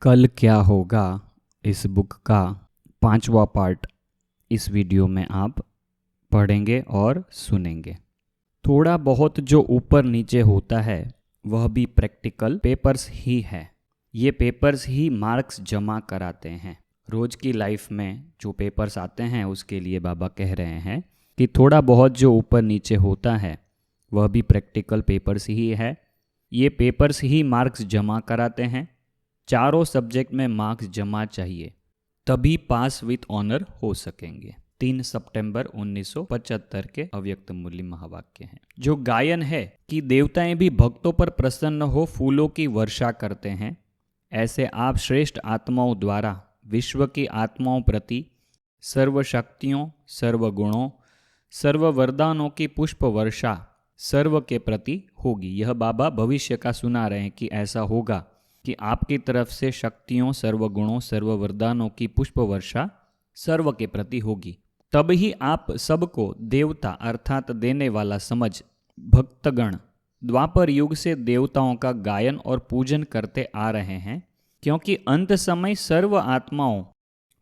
कल क्या होगा इस बुक का 5वां पार्ट इस वीडियो में आप पढ़ेंगे और सुनेंगे। थोड़ा बहुत जो ऊपर नीचे होता है वह भी प्रैक्टिकल पेपर्स ही है। ये पेपर्स ही मार्क्स जमा कराते हैं। रोज की लाइफ में जो पेपर्स आते हैं उसके लिए बाबा कह रहे हैं कि थोड़ा बहुत जो ऊपर नीचे होता है वह भी प्रैक्टिकल पेपर्स ही है। ये पेपर्स ही मार्क्स जमा कराते हैं। चारों सब्जेक्ट में मार्क्स जमा चाहिए, तभी पास विथ ऑनर हो सकेंगे। 3 सितंबर 1975 के अव्यक्त मूल्य महावाक्य हैं। जो गायन है कि देवताएं भी भक्तों पर प्रसन्न हो फूलों की वर्षा करते हैं, ऐसे आप श्रेष्ठ आत्माओं द्वारा विश्व की आत्माओं प्रति सर्व शक्तियों, सर्व गुणों, सर्व वरदानों की पुष्प वर्षा सर्व के प्रति होगी। यह बाबा भविष्य का सुना रहे हैं कि ऐसा होगा कि आपकी तरफ से शक्तियों, सर्व गुणों, सर्व वरदानों की पुष्प वर्षा सर्व के प्रति होगी। तब ही आप सबको देवता अर्थात देने वाला समझ भक्तगण द्वापर युग से देवताओं का गायन और पूजन करते आ रहे हैं, क्योंकि अंत समय सर्व आत्माओं,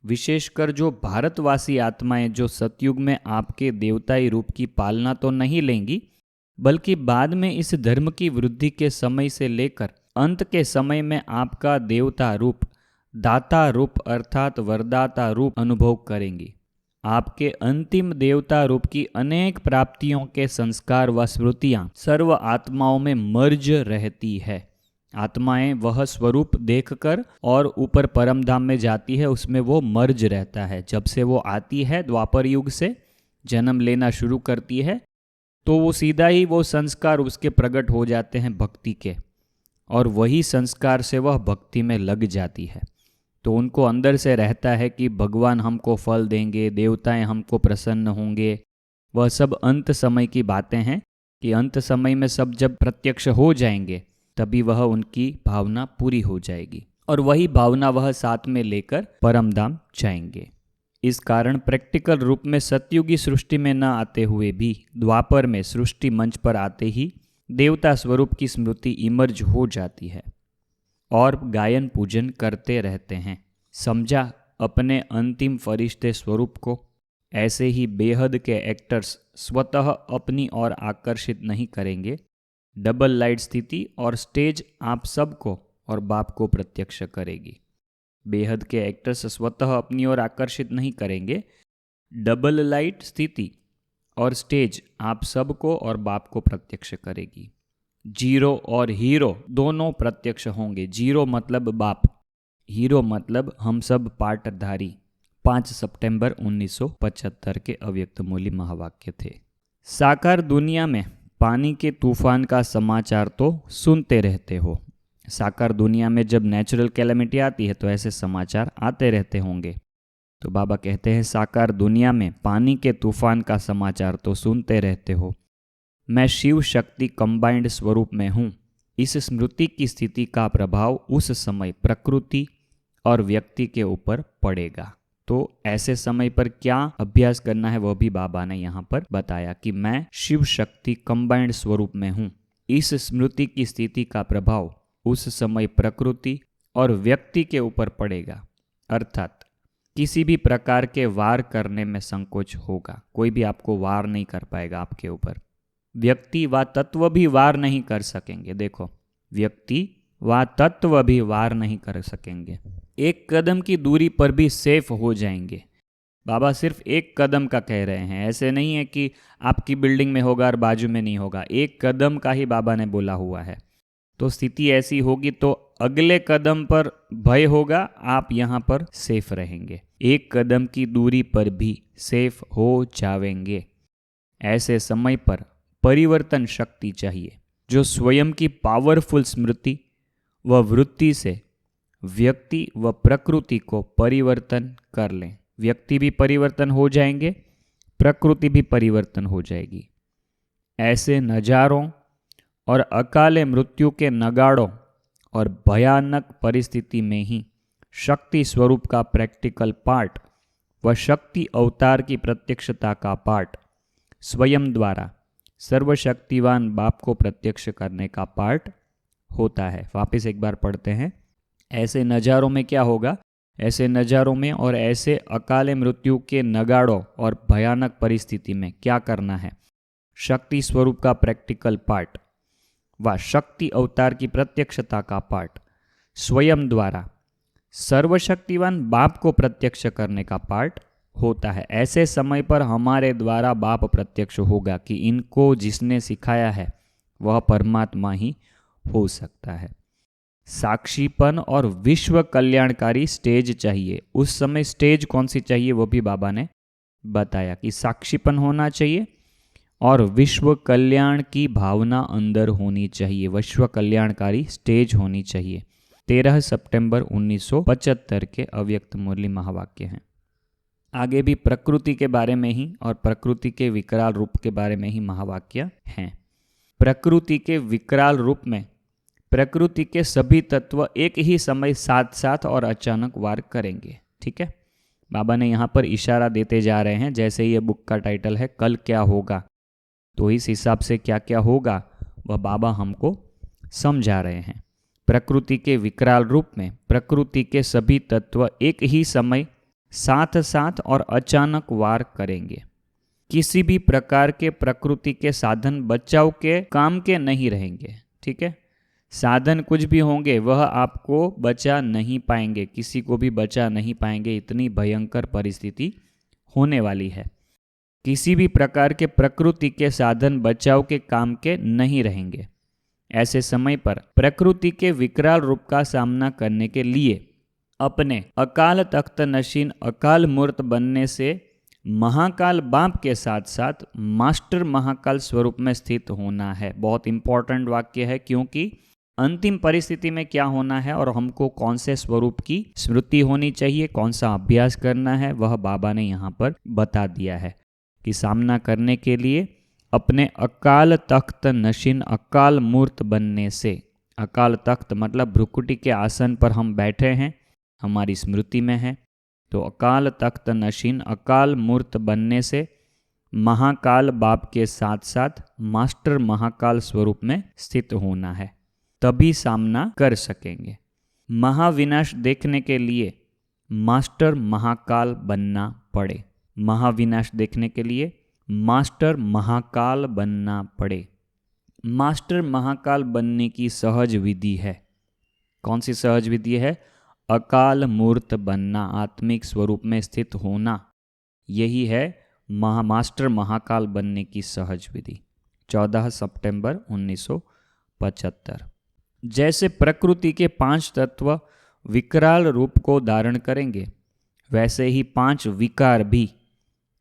विशेषकर जो भारतवासी आत्माएं जो सतयुग में आपके देवताई रूप की पालना तो नहीं लेंगी, बल्कि बाद में इस धर्म की वृद्धि के समय से लेकर अंत के समय में आपका देवता रूप, दाता रूप अर्थात वरदाता रूप अनुभव करेंगी। आपके अंतिम देवता रूप की अनेक प्राप्तियों के संस्कार व स्मृतियां सर्व आत्माओं में मर्ज रहती है। आत्माएं वह स्वरूप देखकर और ऊपर परमधाम में जाती है, उसमें वो मर्ज रहता है। जब से वो आती है द्वापर युग से जन्म लेना शुरू करती है, तो वो सीधा ही वो संस्कार उसके प्रकट हो जाते हैं भक्ति के, और वही संस्कार से वह भक्ति में लग जाती है। तो उनको अंदर से रहता है कि भगवान हमको फल देंगे, देवताएं हमको प्रसन्न होंगे। वह सब अंत समय की बातें हैं कि अंत समय में सब जब प्रत्यक्ष हो जाएंगे तभी वह उनकी भावना पूरी हो जाएगी, और वही भावना वह साथ में लेकर परमधाम जाएंगे। इस कारण प्रैक्टिकल रूप में सतयुगी सृष्टि में न आते हुए भी द्वापर में सृष्टि मंच पर आते ही देवता स्वरूप की स्मृति इमर्ज हो जाती है और गायन पूजन करते रहते हैं। समझा अपने अंतिम फरिश्ते स्वरूप को। ऐसे ही बेहद के एक्टर्स स्वतः अपनी ओर आकर्षित नहीं करेंगे। डबल लाइट स्थिति और स्टेज आप सबको और बाप को प्रत्यक्ष करेगी। बेहद के एक्टर्स स्वतः अपनी ओर आकर्षित नहीं करेंगे। डबल लाइट स्थिति और स्टेज आप सबको और बाप को प्रत्यक्ष करेगी। जीरो और हीरो दोनों प्रत्यक्ष होंगे। जीरो मतलब बाप, हीरो मतलब हम सब पाटधारी। 5 सितंबर 1975 के अव्यक्त मूल्य महावाक्य थे। साकार दुनिया में पानी के तूफान का समाचार तो सुनते रहते हो। साकार दुनिया में जब नेचुरल कैलेमिटी आती है तो ऐसे समाचार आते रहते होंगे। तो बाबा कहते हैं साकार दुनिया में पानी के तूफान का समाचार तो सुनते रहते हो। मैं शिव शक्ति कंबाइंड स्वरूप में हूँ। इस स्मृति की स्थिति का प्रभाव उस समय प्रकृति और व्यक्ति के ऊपर पड़ेगा। तो ऐसे समय पर क्या अभ्यास करना है वह भी बाबा ने यहाँ पर बताया कि मैं शिव शक्ति कंबाइंड स्वरूप में हूँ। इस स्मृति की स्थिति का प्रभाव उस समय प्रकृति और व्यक्ति के ऊपर पड़ेगा, अर्थात किसी भी प्रकार के वार करने में संकोच होगा। कोई भी आपको वार नहीं कर पाएगा आपके ऊपर। व्यक्ति व तत्व भी वार नहीं कर सकेंगे। देखो, व्यक्ति व तत्व भी वार नहीं कर सकेंगे। एक कदम की दूरी पर भी सेफ हो जाएंगे। बाबा सिर्फ एक कदम का कह रहे हैं, ऐसे नहीं है कि आपकी बिल्डिंग में होगा और बाजू में नहीं होगा। एक कदम का ही बाबा ने बोला हुआ है। तो स्थिति ऐसी होगी तो अगले कदम पर भय होगा, आप यहाँ पर सेफ रहेंगे। एक कदम की दूरी पर भी सेफ हो जाएंगे। ऐसे समय पर परिवर्तन शक्ति चाहिए, जो स्वयं की पावरफुल स्मृति व वृत्ति से व्यक्ति व प्रकृति को परिवर्तन कर लें। व्यक्ति भी परिवर्तन हो जाएंगे, प्रकृति भी परिवर्तन हो जाएगी। ऐसे नजारों और अकाले मृत्यु के नगाड़ों और भयानक परिस्थिति में ही शक्ति स्वरूप का प्रैक्टिकल पार्ट व शक्ति अवतार की प्रत्यक्षता का पार्ट स्वयं द्वारा सर्वशक्तिवान बाप को प्रत्यक्ष करने का पार्ट होता है। वापस एक बार पढ़ते हैं। ऐसे नज़ारों में क्या होगा, ऐसे नज़ारों में और ऐसे अकाले मृत्यु के नगाड़ों और भयानक परिस्थिति में क्या करना है। शक्ति स्वरूप का प्रैक्टिकल पार्ट व शक्ति अवतार की प्रत्यक्षता का पार्ट, स्वयं द्वारा सर्वशक्तिवान बाप को प्रत्यक्ष करने का पार्ट होता है। ऐसे समय पर हमारे द्वारा बाप प्रत्यक्ष होगा कि इनको जिसने सिखाया है वह परमात्मा ही हो सकता है। साक्षीपन और विश्व कल्याणकारी स्टेज चाहिए। उस समय स्टेज कौन सी चाहिए वो भी बाबा ने बताया कि साक्षीपन होना चाहिए और विश्व कल्याण की भावना अंदर होनी चाहिए। विश्व कल्याणकारी स्टेज होनी चाहिए। 13 सितंबर 1975 के अव्यक्त मुरली महावाक्य हैं। आगे भी प्रकृति के बारे में ही और प्रकृति के विकराल रूप के बारे में ही महावाक्य हैं। प्रकृति के विकराल रूप में प्रकृति के सभी तत्व एक ही समय साथ साथ और अचानक वार करेंगे। ठीक है, बाबा ने यहाँ पर इशारा देते जा रहे हैं। जैसे ये बुक का टाइटल है कल क्या होगा, तो इस हिसाब से क्या क्या होगा वह बाबा हमको समझा रहे हैं। प्रकृति के विकराल रूप में प्रकृति के सभी तत्व एक ही समय साथ साथ और अचानक वार करेंगे। किसी भी प्रकार के प्रकृति के साधन बचाव के काम के नहीं रहेंगे। ठीक है, साधन कुछ भी होंगे वह आपको बचा नहीं पाएंगे, किसी को भी बचा नहीं पाएंगे। इतनी भयंकर परिस्थिति होने वाली है। किसी भी प्रकार के प्रकृति के साधन बचाव के काम के नहीं रहेंगे। ऐसे समय पर प्रकृति के विकराल रूप का सामना करने के लिए अपने अकाल तख्त नशीन अकाल मूर्त बनने से महाकाल बाप के साथ साथ मास्टर महाकाल स्वरूप में स्थित होना है। बहुत इंपॉर्टेंट वाक्य है, क्योंकि अंतिम परिस्थिति में क्या होना है और हमको कौन से स्वरूप की स्मृति होनी चाहिए, कौन सा अभ्यास करना है, वह बाबा ने यहाँ पर बता दिया है कि सामना करने के लिए अपने अकाल तख्त नशीन अकाल मूर्त बनने से, अकाल तख्त मतलब भ्रुकुटी के आसन पर हम बैठे हैं, हमारी स्मृति में है, तो अकाल तख्त नशीन अकाल मूर्त बनने से महाकाल बाप के साथ साथ मास्टर महाकाल स्वरूप में स्थित होना है, तभी सामना कर सकेंगे। महाविनाश देखने के लिए मास्टर महाकाल बनना पड़े। महाविनाश देखने के लिए मास्टर महाकाल बनना पड़े। मास्टर महाकाल बनने की सहज विधि है। कौन सी सहज विधि है? अकाल मूर्त बनना, आत्मिक स्वरूप में स्थित होना, यही है मास्टर महाकाल बनने की सहज विधि। 14 सितंबर 1975। जैसे प्रकृति के 5 तत्व विकराल रूप को धारण करेंगे, वैसे ही 5 विकार भी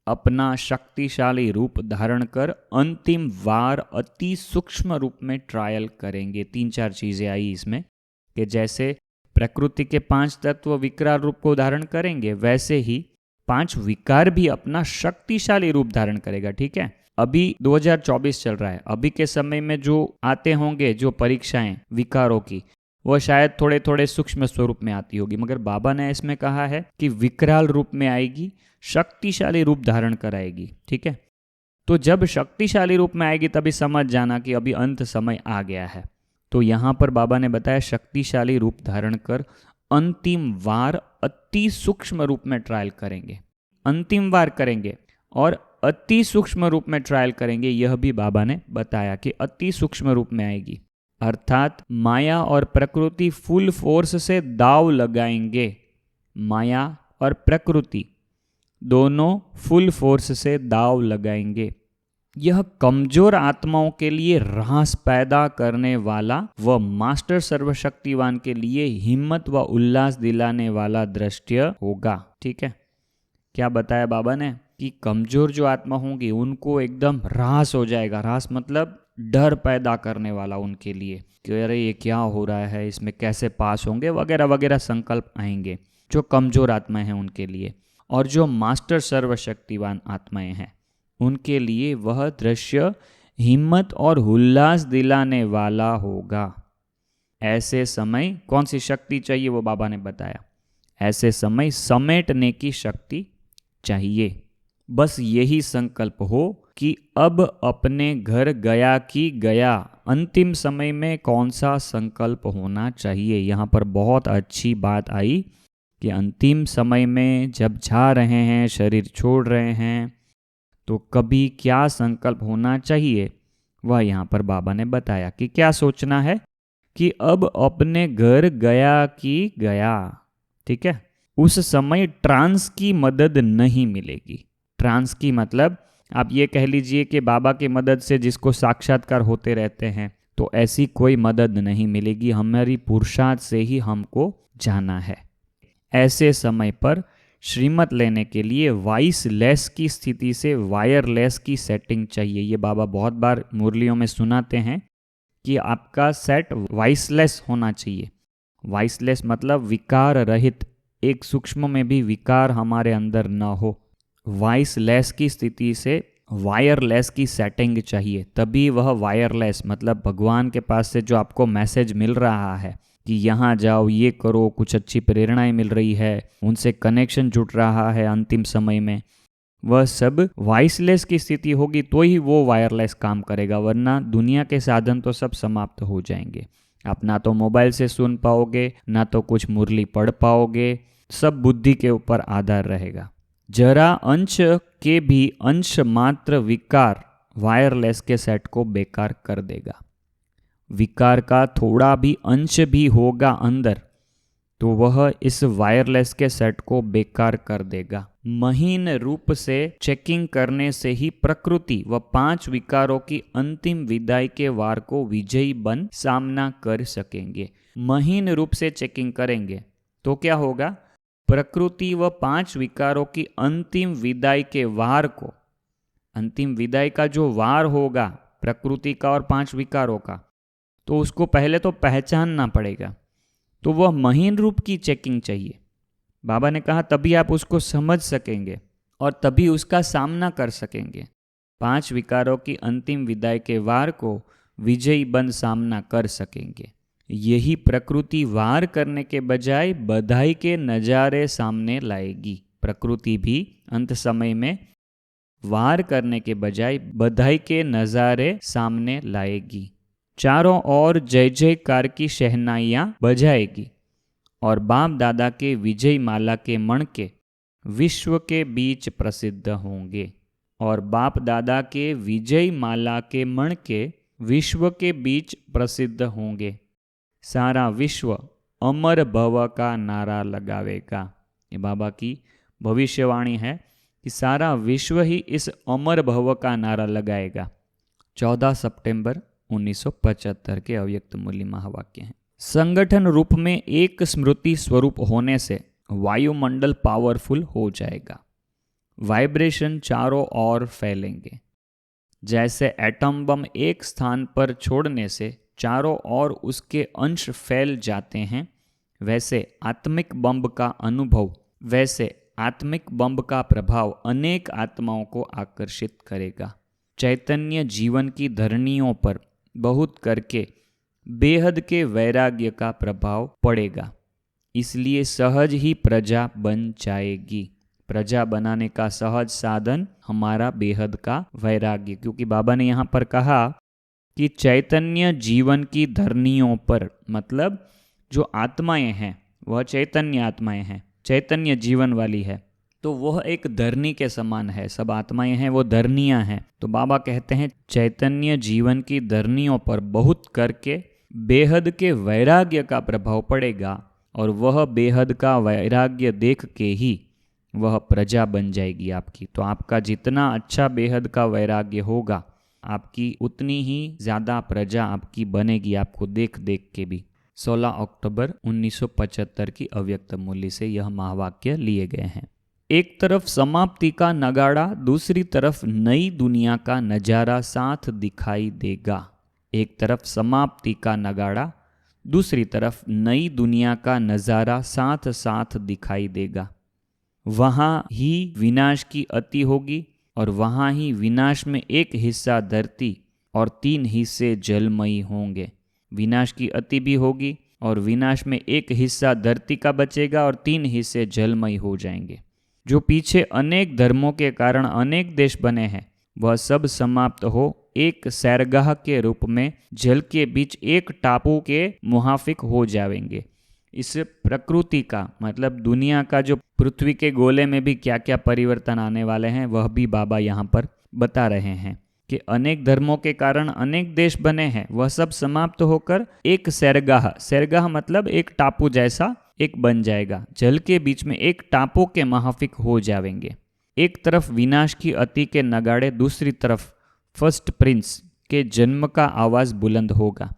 अपना शक्तिशाली रूप धारण कर अंतिम वार अति सूक्ष्म रूप में ट्रायल करेंगे। 3-4 चीज़ें आई इसमें कि जैसे प्रकृति के 5 तत्व विकराल रूप को धारण करेंगे, वैसे ही 5 विकार भी अपना शक्तिशाली रूप धारण करेगा। ठीक है, अभी 2024 चल रहा है, अभी के समय में जो आते होंगे जो परीक्षाएं विकारों की, वह शायद थोड़े थोड़े सूक्ष्म स्वरूप में आती होगी, मगर बाबा ने इसमें कहा है कि विकराल रूप में आएगी, शक्तिशाली रूप धारण कराएगी। ठीक है, तो जब शक्तिशाली रूप में आएगी तभी समझ जाना कि अभी अंत समय आ गया है। तो यहाँ पर बाबा ने बताया शक्तिशाली रूप धारण कर अंतिम वार अति सूक्ष्म रूप में ट्रायल करेंगे। अंतिम वार करेंगे और अति सूक्ष्म रूप में ट्रायल करेंगे, यह भी बाबा ने बताया कि अति सूक्ष्म रूप में आएगी, अर्थात माया और प्रकृति फुल फोर्स से दाव लगाएंगे। माया और प्रकृति दोनों फुल फोर्स से दाव लगाएंगे। यह कमजोर आत्माओं के लिए ह्रास पैदा करने वाला व मास्टर सर्वशक्तिवान के लिए हिम्मत व उल्लास दिलाने वाला दृश्य होगा। ठीक है, क्या बताया बाबा ने कि कमजोर जो आत्मा होंगी उनको एकदम ह्रास हो जाएगा। ह्रास मतलब डर पैदा करने वाला उनके लिए कि अरे ये क्या हो रहा है, इसमें कैसे पास होंगे वगैरह वगैरह संकल्प आएंगे, जो कमजोर आत्माएं हैं उनके लिए। और जो मास्टर सर्वशक्तिवान आत्माएं हैं उनके लिए वह दृश्य हिम्मत और उल्लास दिलाने वाला होगा। ऐसे समय कौन सी शक्ति चाहिए वो बाबा ने बताया। ऐसे समय समेटने की शक्ति चाहिए। बस यही संकल्प हो कि अब अपने घर गया कि गया, अंतिम समय में कौन सा संकल्प होना चाहिए। यहाँ पर बहुत अच्छी बात आई कि अंतिम समय में जब जा रहे हैं, शरीर छोड़ रहे हैं, तो कभी क्या संकल्प होना चाहिए, वह यहाँ पर बाबा ने बताया कि क्या सोचना है कि अब अपने घर गया कि गया। ठीक है, उस समय ट्रांस की मदद नहीं मिलेगी। ट्रांस की मतलब आप ये कह लीजिए कि बाबा की मदद से जिसको साक्षात्कार होते रहते हैं, तो ऐसी कोई मदद नहीं मिलेगी। हमारी पुरुषार्थ से ही हमको जाना है। ऐसे समय पर श्रीमत लेने के लिए वॉइसलेस की स्थिति से वायरलेस की सेटिंग चाहिए। ये बाबा बहुत बार मुरलियों में सुनाते हैं कि आपका सेट वॉइसलेस होना चाहिए। वॉइसलेस मतलब विकार रहित, एक सूक्ष्म में भी विकार हमारे अंदर न हो। वॉइसलेस की स्थिति से वायरलेस की सेटिंग चाहिए, तभी वह वायरलेस मतलब भगवान के पास से जो आपको मैसेज मिल रहा है कि यहाँ जाओ, ये करो, कुछ अच्छी प्रेरणाएं मिल रही है, उनसे कनेक्शन जुट रहा है अंतिम समय में, वह सब वॉइसलेस की स्थिति होगी तो ही वो वायरलेस काम करेगा, वरना दुनिया के साधन तो सब समाप्त हो जाएंगे। आप ना तो मोबाइल से सुन पाओगे, ना तो कुछ मुरली पढ़ पाओगे, सब बुद्धि के ऊपर आधार रहेगा। जरा अंश के भी अंश मात्र विकार वायरलेस के सेट को बेकार कर देगा। विकार का थोड़ा भी अंश भी होगा अंदर, तो वह इस वायरलेस के सेट को बेकार कर देगा। महीन रूप से चेकिंग करने से ही प्रकृति व 5 विकारों की अंतिम विदाई के वार को विजयी बन सामना कर सकेंगे। महीन रूप से चेकिंग करेंगे तो क्या होगा? प्रकृति व 5 विकारों की अंतिम विदाई के वार को, अंतिम विदाई का जो वार होगा प्रकृति का और 5 विकारों का, तो उसको पहले तो पहचानना पड़ेगा। तो वह महीन रूप की चेकिंग चाहिए। बाबा ने कहा तभी आप उसको समझ सकेंगे और तभी उसका सामना कर सकेंगे। 5 विकारों की अंतिम विदाई के वार को विजयी बन सामना कर सकेंगे। यही प्रकृति वार करने के बजाय बधाई के नज़ारे सामने लाएगी। प्रकृति भी अंत समय में वार करने के बजाय बधाई के नज़ारे सामने लाएगी। चारों ओर जय जयकार की शहनाइयाँ बजाएगी और बाप दादा के विजय माला के मणके विश्व के बीच प्रसिद्ध होंगे। और बाप दादा के विजय माला के मणके विश्व के बीच प्रसिद्ध होंगे। सारा विश्व अमर भव का नारा लगावेगा। ये बाबा की भविष्यवाणी है कि सारा विश्व ही इस अमर भव का नारा लगाएगा। 14 सितंबर 1975 के अव्यक्त मूल्य महावाक्य हैं। संगठन रूप में एक स्मृति स्वरूप होने से वायुमंडल पावरफुल हो जाएगा। वाइब्रेशन चारों ओर फैलेंगे। जैसे एटम बम एक स्थान पर छोड़ने से चारों ओर उसके अंश फैल जाते हैं, वैसे आत्मिक बम का अनुभव, वैसे आत्मिक बम का प्रभाव अनेक आत्माओं को आकर्षित करेगा। चैतन्य जीवन की धरनियों पर बहुत करके बेहद के वैराग्य का प्रभाव पड़ेगा। इसलिए सहज ही प्रजा बन जाएगी। प्रजा बनाने का सहज साधन हमारा बेहद का वैराग्य, क्योंकि बाबा ने यहाँ पर कहा कि चैतन्य जीवन की धरनियों पर, मतलब जो आत्माएं हैं वह चैतन्य आत्माएं हैं, चैतन्य जीवन वाली है, तो वह एक धरनी के समान है। सब आत्माएं हैं वो धरनियां हैं। तो बाबा कहते हैं चैतन्य जीवन की धरनियों पर बहुत करके बेहद के वैराग्य का प्रभाव पड़ेगा और वह बेहद का वैराग्य देख के ही वह प्रजा बन जाएगी आपकी। तो आपका जितना अच्छा बेहद का वैराग्य होगा, आपकी उतनी ही ज़्यादा प्रजा आपकी बनेगी, आपको देख देख के भी। 16 अक्टूबर 1975 की अव्यक्त मूल्य से यह महावाक्य लिए गए हैं। एक तरफ समाप्ति का नगाड़ा, दूसरी तरफ नई दुनिया का नज़ारा साथ दिखाई देगा। एक तरफ समाप्ति का नगाड़ा, दूसरी तरफ नई दुनिया का नज़ारा साथ साथ दिखाई देगा। वहाँ ही विनाश की अति होगी और वहाँ ही विनाश में एक हिस्सा धरती और 3 हिस्से जलमयी होंगे। विनाश की अति भी होगी और विनाश में एक हिस्सा धरती का बचेगा और 3 हिस्से जलमयी हो जाएंगे। जो पीछे अनेक धर्मों के कारण अनेक देश बने हैं, वह सब समाप्त हो, एक सैरगाह के रूप में जल के बीच एक टापू के मुहाफिक हो जाएंगे। इस प्रकृति का मतलब दुनिया का जो पृथ्वी के गोले में भी क्या क्या परिवर्तन आने वाले हैं वह भी बाबा यहाँ पर बता रहे हैं कि अनेक धर्मों के कारण अनेक देश बने हैं, वह सब समाप्त होकर एक सैरगाह, सैरगाह मतलब एक टापू जैसा एक बन जाएगा, जल के बीच में एक टापू के महाफिक हो जाएंगे। एक तरफ विनाश की अति के नगाड़े, दूसरी तरफ फर्स्ट प्रिंस के जन्म का आवाज़ बुलंद होगा।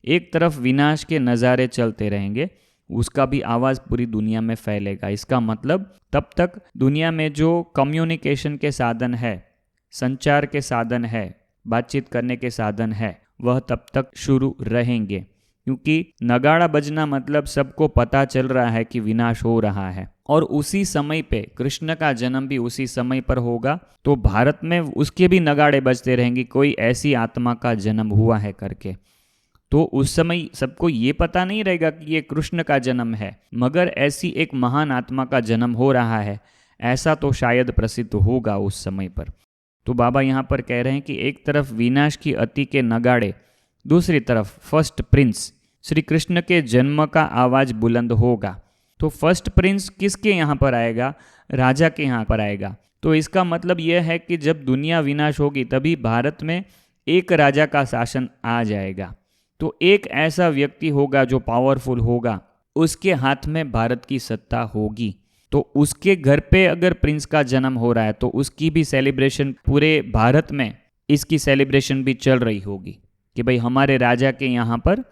एक तरफ विनाश के नज़ारे चलते रहेंगे, उसका भी आवाज़ पूरी दुनिया में फैलेगा। इसका मतलब तब तक दुनिया में जो कम्युनिकेशन के साधन है, संचार के साधन है, बातचीत करने के साधन है, वह तब तक शुरू रहेंगे, क्योंकि नगाड़ा बजना मतलब सबको पता चल रहा है कि विनाश हो रहा है। और उसी समय पे कृष्ण का जन्म भी उसी समय पर होगा, तो भारत में उसके भी नगाड़े बजते रहेंगे, कोई ऐसी आत्मा का जन्म हुआ है करके। तो उस समय सबको ये पता नहीं रहेगा कि ये कृष्ण का जन्म है, मगर ऐसी एक महान आत्मा का जन्म हो रहा है, ऐसा तो शायद प्रसिद्ध होगा उस समय पर। तो बाबा यहाँ पर कह रहे हैं कि एक तरफ विनाश की अति के नगाड़े, दूसरी तरफ फर्स्ट प्रिंस श्री कृष्ण के जन्म का आवाज़ बुलंद होगा। तो फर्स्ट प्रिंस किसके यहाँ पर आएगा? राजा के यहाँ पर आएगा। तो इसका मतलब यह है कि जब दुनिया विनाश होगी तभी भारत में एक राजा का शासन आ जाएगा। तो एक ऐसा व्यक्ति होगा जो पावरफुल होगा, उसके हाथ में भारत की सत्ता होगी। तो उसके घर पे अगर प्रिंस का जन्म हो रहा है तो उसकी भी सेलिब्रेशन, पूरे भारत में इसकी सेलिब्रेशन भी चल रही होगी कि भाई हमारे राजा के यहाँ पर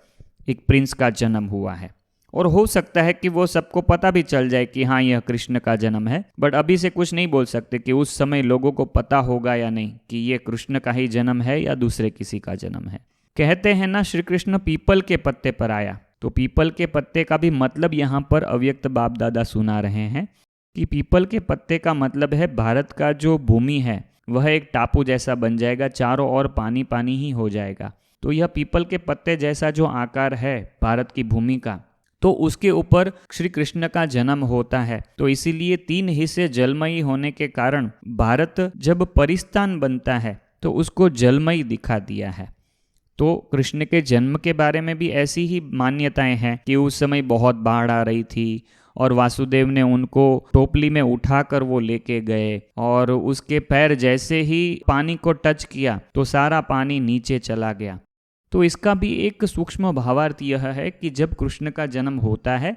एक प्रिंस का जन्म हुआ है। और हो सकता है कि वो सबको पता भी चल जाए कि हाँ यह कृष्ण का जन्म है, बट अभी से कुछ नहीं बोल सकते कि उस समय लोगों को पता होगा या नहीं कि ये कृष्ण का ही जन्म है या दूसरे किसी का जन्म है। कहते हैं ना श्री कृष्ण पीपल के पत्ते पर आया, तो पीपल के पत्ते का भी मतलब यहाँ पर अव्यक्त बाप दादा सुना रहे हैं कि पीपल के पत्ते का मतलब है भारत का जो भूमि है वह एक टापू जैसा बन जाएगा, चारों ओर पानी पानी ही हो जाएगा। तो यह पीपल के पत्ते जैसा जो आकार है भारत की भूमि का, तो उसके ऊपर श्री कृष्ण का जन्म होता है। तो इसीलिए 3 हिस्से जलमयी होने के कारण भारत जब परिस्तान बनता है तो उसको जलमयी दिखा दिया है। तो कृष्ण के जन्म के बारे में भी ऐसी ही मान्यताएं हैं कि उस समय बहुत बाढ़ आ रही थी और वासुदेव ने उनको टोपली में उठाकर वो लेके गए, और उसके पैर जैसे ही पानी को टच किया तो सारा पानी नीचे चला गया। तो इसका भी एक सूक्ष्म भावार्थ यह है कि जब कृष्ण का जन्म होता है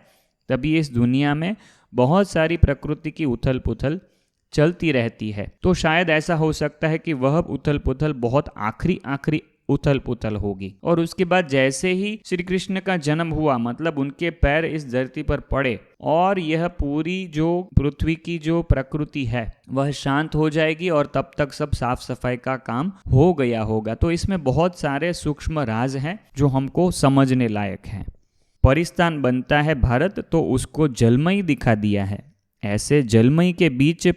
तभी इस दुनिया में बहुत सारी प्रकृति की उथल पुथल चलती रहती है। तो शायद ऐसा हो सकता है कि वह उथल पुथल बहुत आखिरी उथल पुथल होगी, और उसके बाद जैसे ही श्री कृष्ण का जन्म हुआ मतलब उनके पैर इस धरती पर पड़े और यह पूरी जो पृथ्वी की जो प्रकृति है वह शांत हो जाएगी, और तब तक सब साफ सफाई का काम हो गया होगा। तो इसमें बहुत सारे सूक्ष्म राज हैं जो हमको समझने लायक हैं। परिस्तान बनता है भारत तो उसको जलमयी दिखा दिया है। ऐसे जलमयी के बीच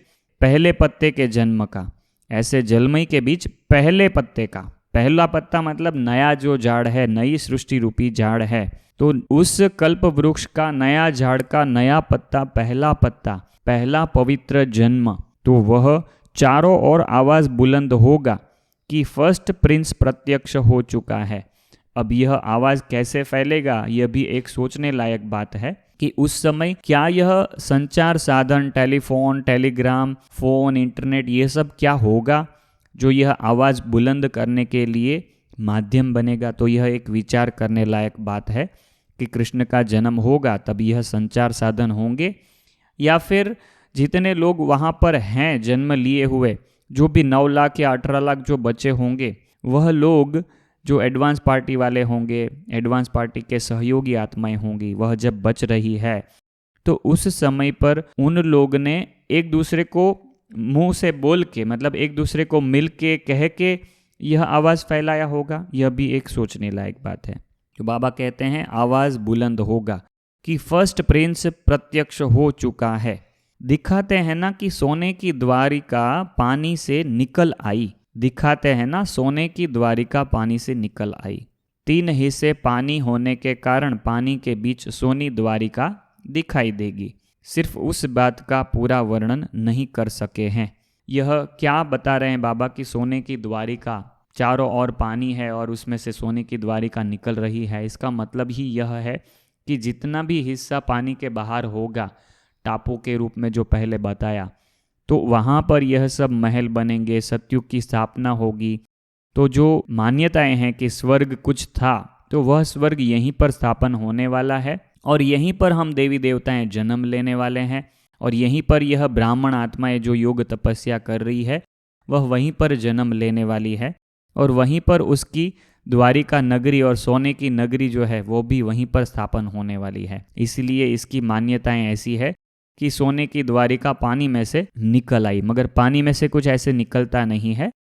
पहले पत्ते के जन्म का, ऐसे जलमयी के बीच पहले पत्ते का, पहला पत्ता मतलब नया जो झाड़ है, नई सृष्टि रूपी झाड़ है, तो उस कल्प वृक्ष का नया झाड़ का नया पत्ता, पहला पवित्र जन्म, तो वह चारों ओर आवाज बुलंद होगा कि फर्स्ट प्रिंस प्रत्यक्ष हो चुका है। अब यह आवाज कैसे फैलेगा, यह भी एक सोचने लायक बात है कि उस समय क्या यह संचार साधन, टेलीफोन, टेलीग्राम, फोन, इंटरनेट, ये सब क्या होगा जो यह आवाज़ बुलंद करने के लिए माध्यम बनेगा। तो यह एक विचार करने लायक बात है कि कृष्ण का जन्म होगा तब यह संचार साधन होंगे, या फिर जितने लोग वहाँ पर हैं जन्म लिए हुए, जो भी 9 लाख या 18 लाख जो बच्चे होंगे, वह लोग जो एडवांस पार्टी वाले होंगे, एडवांस पार्टी के सहयोगी आत्माएं होंगी, वह जब बच रही है तो उस समय पर उन लोग ने एक दूसरे को मुंह से बोल के, मतलब एक दूसरे को मिल के कह के यह आवाज़ फैलाया होगा। यह भी एक सोचने लायक बात है। तो बाबा कहते हैं आवाज़ बुलंद होगा कि फर्स्ट प्रिंस प्रत्यक्ष हो चुका है। दिखाते हैं ना कि सोने की द्वारिका पानी से निकल आई, दिखाते हैं ना सोने की द्वारिका पानी से निकल आई। 3 हिस्से पानी होने के कारण पानी के बीच सोनी द्वारिका दिखाई देगी। सिर्फ उस बात का पूरा वर्णन नहीं कर सके हैं। यह क्या बता रहे हैं बाबा कि सोने की द्वारिका चारों ओर पानी है और उसमें से सोने की द्वारिका निकल रही है। इसका मतलब ही यह है कि जितना भी हिस्सा पानी के बाहर होगा, टापू के रूप में जो पहले बताया, तो वहाँ पर यह सब महल बनेंगे, सतयुग की स्थापना होगी। तो जो मान्यताएं हैं कि स्वर्ग कुछ था, तो वह स्वर्ग यहीं पर स्थापन होने वाला है और यहीं पर हम देवी देवताएं जन्म लेने वाले हैं और यहीं पर यह ब्राह्मण आत्माएं जो योग तपस्या कर रही है वह वहीं पर जन्म लेने वाली है और वहीं पर उसकी द्वारिका नगरी और सोने की नगरी जो है वो भी वहीं पर स्थापन होने वाली है। इसलिए इसकी मान्यताएं ऐसी है कि सोने की द्वारिका पानी में से निकल आई, मगर पानी में से कुछ ऐसे निकलता नहीं है,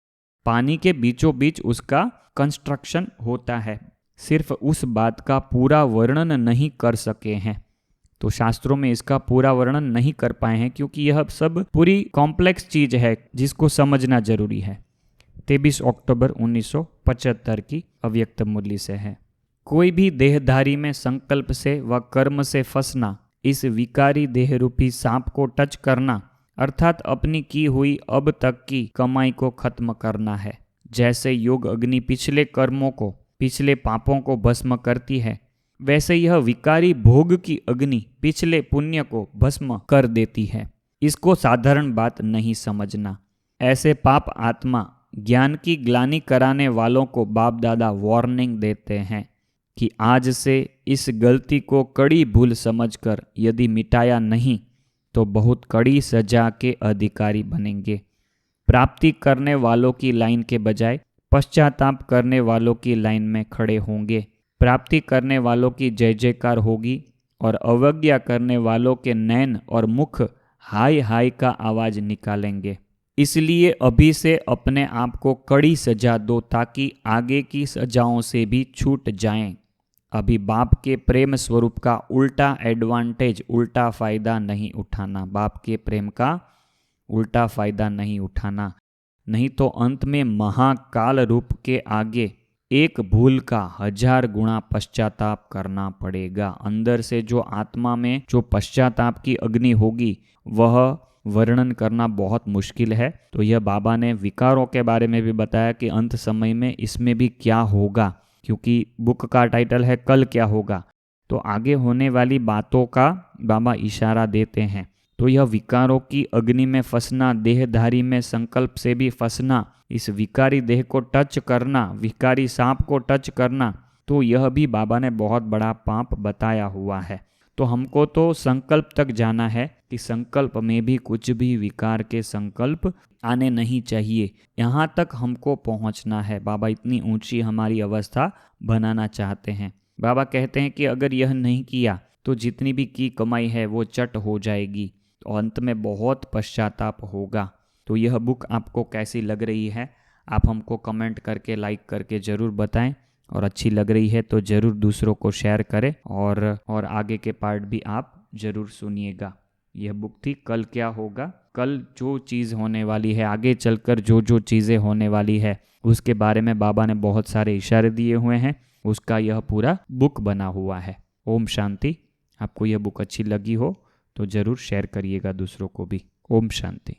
पानी के बीचों बीच उसका कंस्ट्रक्शन होता है। सिर्फ उस बात का पूरा वर्णन नहीं कर सके हैं, तो शास्त्रों में इसका पूरा वर्णन नहीं कर पाए हैं क्योंकि यह सब पूरी कॉम्प्लेक्स चीज है जिसको समझना जरूरी है। 23 अक्टूबर 1975 की अव्यक्त मुरली से है। कोई भी देहधारी में संकल्प से व कर्म से फंसना, इस विकारी देह रूपी सांप को टच करना, अर्थात अपनी की हुई अब तक की कमाई को खत्म करना है। जैसे योग अग्नि पिछले कर्मों को, पिछले पापों को भस्म करती है, वैसे यह विकारी भोग की अग्नि पिछले पुण्य को भस्म कर देती है। इसको साधारण बात नहीं समझना। ऐसे पाप आत्मा ज्ञान की ग्लानि कराने वालों को बाप दादा वार्निंग देते हैं कि आज से इस गलती को कड़ी भूल समझकर यदि मिटाया नहीं तो बहुत कड़ी सजा के अधिकारी बनेंगे। प्राप्ति करने वालों की लाइन के बजाय पश्चाताप करने वालों की लाइन में खड़े होंगे। प्राप्ति करने वालों की जय जयकार होगी और अवज्ञा करने वालों के नैन और मुख हाय हाय का आवाज निकालेंगे। इसलिए अभी से अपने आप को कड़ी सजा दो ताकि आगे की सजाओं से भी छूट जाएं। अभी बाप के प्रेम स्वरूप का उल्टा एडवांटेज, उल्टा फायदा नहीं उठाना। बाप के प्रेम का उल्टा फायदा नहीं उठाना, नहीं तो अंत में महाकाल रूप के आगे एक भूल का 1000 गुणा पश्चाताप करना पड़ेगा। अंदर से जो आत्मा में जो पश्चाताप की अग्नि होगी वह वर्णन करना बहुत मुश्किल है। तो यह बाबा ने विकारों के बारे में भी बताया कि अंत समय में इसमें भी क्या होगा, क्योंकि बुक का टाइटल है कल क्या होगा, तो आगे होने वाली बातों का बाबा इशारा देते हैं। तो यह विकारों की अग्नि में फंसना, देहधारी में संकल्प से भी फंसना, इस विकारी देह को टच करना, विकारी सांप को टच करना, तो यह भी बाबा ने बहुत बड़ा पाप बताया हुआ है। तो हमको तो संकल्प तक जाना है कि संकल्प में भी कुछ भी विकार के संकल्प आने नहीं चाहिए, यहाँ तक हमको पहुँचना है। बाबा इतनी ऊंची हमारी अवस्था बनाना चाहते हैं। बाबा कहते हैं कि अगर यह नहीं किया तो जितनी भी की कमाई है वो चट हो जाएगी, तो अंत में बहुत पश्चाताप होगा। तो यह बुक आपको कैसी लग रही है आप हमको कमेंट करके, लाइक करके ज़रूर बताएं, और अच्छी लग रही है तो ज़रूर दूसरों को शेयर करें और आगे के पार्ट भी आप ज़रूर सुनिएगा। यह बुक थी कल क्या होगा। कल जो चीज़ होने वाली है, आगे चलकर जो जो चीज़ें होने वाली है उसके बारे में बाबा ने बहुत सारे इशारे दिए हुए हैं, उसका यह पूरा बुक बना हुआ है। ओम शांति। आपको यह बुक अच्छी लगी हो तो ज़रूर शेयर करिएगा दूसरों को भी। ओम शांति।